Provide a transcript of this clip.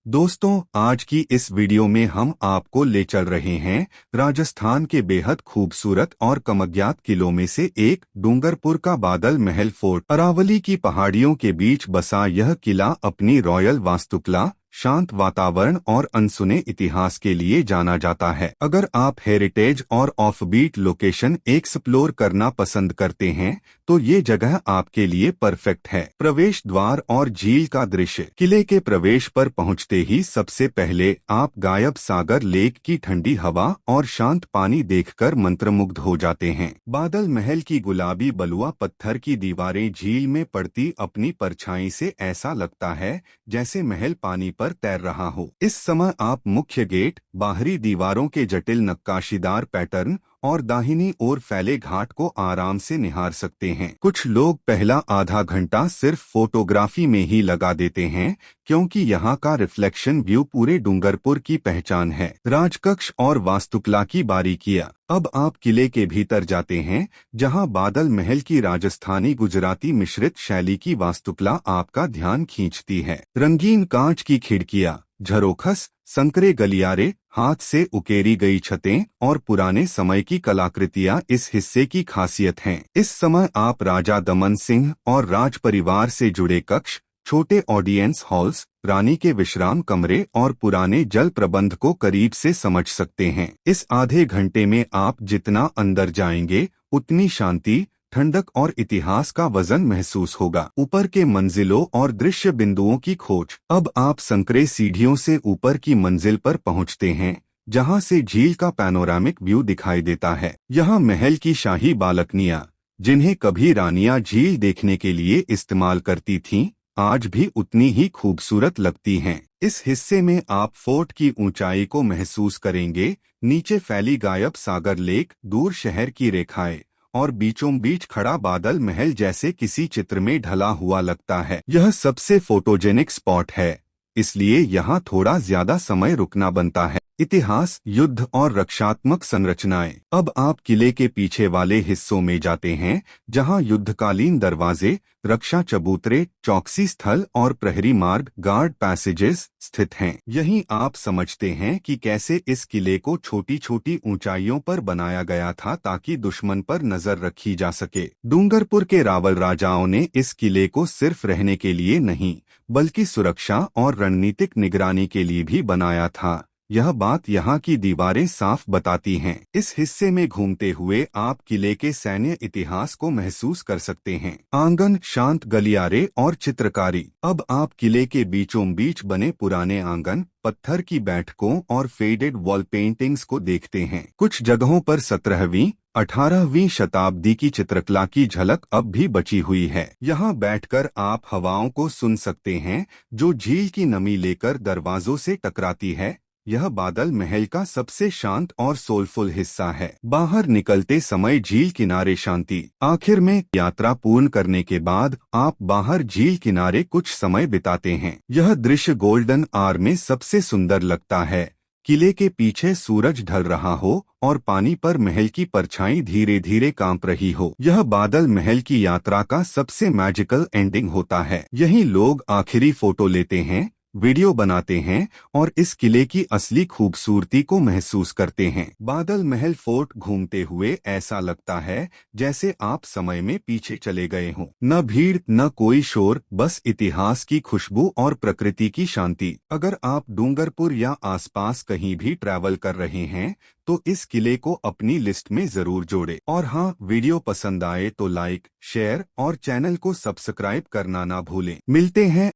दोस्तों, आज की इस वीडियो में हम आपको ले चल रहे हैं राजस्थान के बेहद खूबसूरत और कम अज्ञात किलों में से एक डूंगरपुर का बादल महल फोर्ट। अरावली की पहाड़ियों के बीच बसा यह किला अपनी रॉयल वास्तुकला, शांत वातावरण और अनसुने इतिहास के लिए जाना जाता है। अगर आप हेरिटेज और ऑफबीट लोकेशन एक्सप्लोर करना पसंद करते हैं तो ये जगह आपके लिए परफेक्ट है। प्रवेश द्वार और झील का दृश्य। किले के प्रवेश पर पहुंचते ही सबसे पहले आप गायब सागर लेक की ठंडी हवा और शांत पानी देखकर मंत्रमुग्ध हो जाते हैं। बादल महल की गुलाबी बलुआ पत्थर की दीवारें झील में पड़ती अपनी परछाई से ऐसा लगता है जैसे महल पानी पर तैर रहा हो। इस समय आप मुख्य गेट, बाहरी दीवारों के जटिल नक्काशीदार पैटर्न और दाहिनी ओर फैले घाट को आराम से निहार सकते हैं। कुछ लोग पहला आधा घंटा सिर्फ फोटोग्राफी में ही लगा देते हैं क्योंकि यहाँ का रिफ्लेक्शन व्यू पूरे डूंगरपुर की पहचान है। राजकक्ष और वास्तुकला की बारीकियां। अब आप किले के भीतर जाते हैं जहाँ बादल महल की राजस्थानी गुजराती मिश्रित शैली की वास्तुकला आपका ध्यान खींचती है। रंगीन कांच की खिड़कियां, झरोखस, संकरे गलियारे, हाथ से उकेरी गई छतें और पुराने समय की कलाकृतियां इस हिस्से की खासियत हैं। इस समय आप राजा दमन सिंह और राज परिवार से जुड़े कक्ष, छोटे ऑडियंस हॉल्स, रानी के विश्राम कमरे और पुराने जल प्रबंध को करीब से समझ सकते हैं। इस आधे घंटे में आप जितना अंदर जाएंगे उतनी शांति, ठंडक और इतिहास का वजन महसूस होगा। ऊपर के मंजिलों और दृश्य बिंदुओं की खोज। अब आप संकरे सीढ़ियों से ऊपर की मंजिल पर पहुंचते हैं जहां से झील का पैनोरामिक व्यू दिखाई देता है। यहाँ महल की शाही बालकनियां, जिन्हें कभी रानियां झील देखने के लिए इस्तेमाल करती थीं, आज भी उतनी ही खूबसूरत लगती हैं। इस हिस्से में आप फोर्ट की ऊंचाई को महसूस करेंगे। नीचे फैली गायब सागर लेक, दूर शहर की रेखाएं और बीचों बीच खड़ा बादल महल जैसे किसी चित्र में ढला हुआ लगता है। यह सबसे फोटोजेनिक स्पॉट है, इसलिए यहाँ थोड़ा ज्यादा समय रुकना बनता है। इतिहास, युद्ध और रक्षात्मक संरचनाएं। अब आप किले के पीछे वाले हिस्सों में जाते हैं जहां युद्धकालीन दरवाजे, रक्षा चबूतरे, चौकसी स्थल और प्रहरी मार्ग, गार्ड पैसेजेस स्थित हैं। यहीं आप समझते हैं कि कैसे इस किले को छोटी छोटी ऊंचाइयों पर बनाया गया था ताकि दुश्मन पर नजर रखी जा सके। डूंगरपुर के रावल राजाओं ने इस किले को सिर्फ रहने के लिए नहीं बल्कि सुरक्षा और रणनीतिक निगरानी के लिए भी बनाया था। यह बात यहाँ की दीवारें साफ बताती हैं। इस हिस्से में घूमते हुए आप किले के सैन्य इतिहास को महसूस कर सकते हैं। आंगन, शांत गलियारे और चित्रकारी। अब आप किले के बीचों बीच बने पुराने आंगन, पत्थर की बैठकों और फेडेड वॉल पेंटिंग्स को देखते हैं। कुछ जगहों पर 17वीं 18वीं शताब्दी की चित्रकला की झलक अब भी बची हुई है। यहाँ बैठकर आप हवाओं को सुन सकते हैं जो झील की नमी लेकर दरवाजों से टकराती है। यह बादल महल का सबसे शांत और सोलफुल हिस्सा है। बाहर निकलते समय झील किनारे शांति। आखिर में यात्रा पूर्ण करने के बाद आप बाहर झील किनारे कुछ समय बिताते हैं। यह दृश्य गोल्डन आवर में सबसे सुंदर लगता है। किले के पीछे सूरज ढल रहा हो और पानी पर महल की परछाई धीरे धीरे कांप रही हो। यह बादल महल की यात्रा का सबसे मैजिकल एंडिंग होता है। यहीं लोग आखिरी फोटो लेते हैं, वीडियो बनाते हैं और इस किले की असली खूबसूरती को महसूस करते हैं। बादल महल फोर्ट घूमते हुए ऐसा लगता है जैसे आप समय में पीछे चले गए हों। न भीड़, न कोई शोर, बस इतिहास की खुशबू और प्रकृति की शांति। अगर आप डूंगरपुर या आसपास कहीं भी ट्रैवल कर रहे हैं तो इस किले को अपनी लिस्ट में जरूर जोड़ें। और हाँ, वीडियो पसंद आए तो लाइक, शेयर और चैनल को सब्सक्राइब करना ना भूलें। मिलते हैं